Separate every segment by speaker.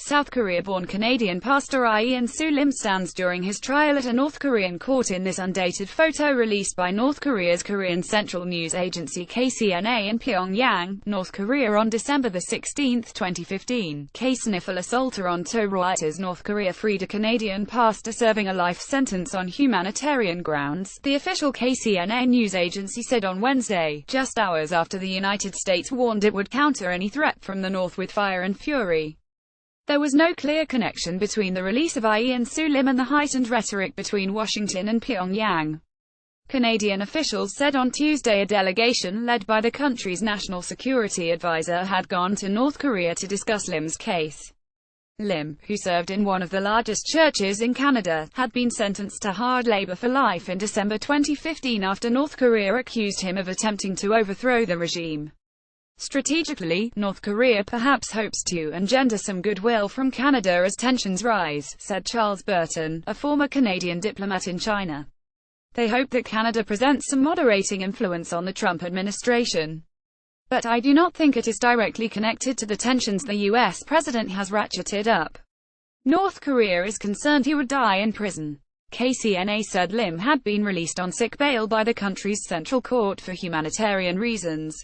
Speaker 1: South Korea-born Canadian pastor Soo Lim stands during his trial at a North Korean court in this undated photo released by North Korea's Korean Central News Agency KCNA in Pyongyang, North Korea on December 16, 2015. K-sniffle assault Toronto Reuters. North Korea freed a Canadian pastor serving a life sentence on humanitarian grounds, the official KCNA news agency said on Wednesday, just hours after the United States warned it would counter any threat from the North with fire and fury. There was no clear connection between the release of Soo Lim and the heightened rhetoric between Washington and Pyongyang. Canadian officials said on Tuesday a delegation led by the country's national security advisor had gone to North Korea to discuss Lim's case. Lim, who served in one of the largest churches in Canada, had been sentenced to hard labor for life in December 2015 after North Korea accused him of attempting to overthrow the regime. Strategically, North Korea perhaps hopes to engender some goodwill from Canada as tensions rise, said Charles Burton, a former Canadian diplomat in China. They hope that Canada presents some moderating influence on the Trump administration. But I do not think it is directly connected to the tensions the U.S. president has ratcheted up. North Korea is concerned he would die in prison. KCNA said Lim had been released on sick bail by the country's Central Court for humanitarian reasons.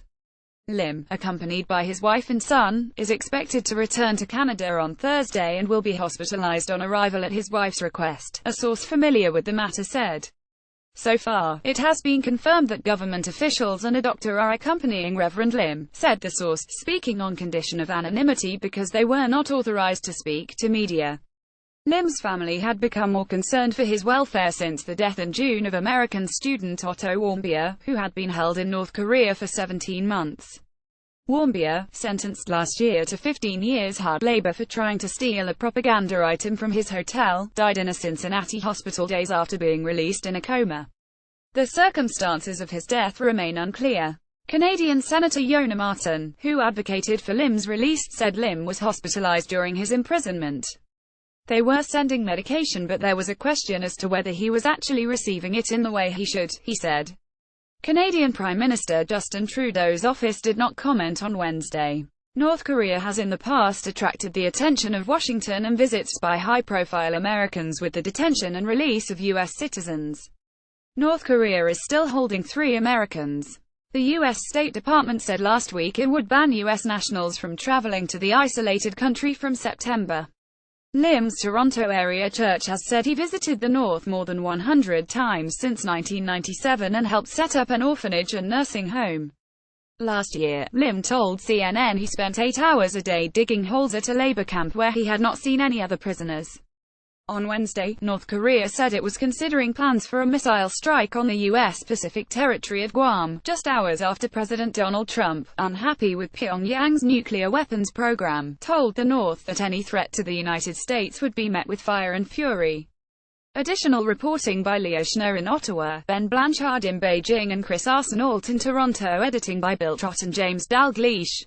Speaker 1: Lim, accompanied by his wife and son, is expected to return to Canada on Thursday and will be hospitalized on arrival at his wife's request, a source familiar with the matter said. So far, it has been confirmed that government officials and a doctor are accompanying Reverend Lim, said the source, speaking on condition of anonymity because they were not authorized to speak to media. Lim's family had become more concerned for his welfare since the death in June of American student Otto Warmbier, who had been held in North Korea for 17 months. Warmbier, sentenced last year to 15 years hard labor for trying to steal a propaganda item from his hotel, died in a Cincinnati hospital days after being released in a coma. The circumstances of his death remain unclear. Canadian Senator Yona Martin, who advocated for Lim's release, said Lim was hospitalized during his imprisonment. They were sending medication, but there was a question as to whether he was actually receiving it in the way he should, he said. Canadian Prime Minister Justin Trudeau's office did not comment on Wednesday. North Korea has in the past attracted the attention of Washington and visits by high-profile Americans with the detention and release of U.S. citizens. North Korea is still holding 3 Americans. The U.S. State Department said last week it would ban U.S. nationals from traveling to the isolated country from September. Lim's Toronto area church has said he visited the North more than 100 times since 1997 and helped set up an orphanage and nursing home. Last year, Lim told CNN he spent 8 hours a day digging holes at a labor camp where he had not seen any other prisoners. On Wednesday, North Korea said it was considering plans for a missile strike on the U.S. Pacific territory of Guam, just hours after President Donald Trump, unhappy with Pyongyang's nuclear weapons program, told the North that any threat to the United States would be met with fire and fury. Additional reporting by Leo Schnur in Ottawa, Ben Blanchard in Beijing and Chris Arsenault in Toronto. Editing by Bill Trott and James Dalgleish.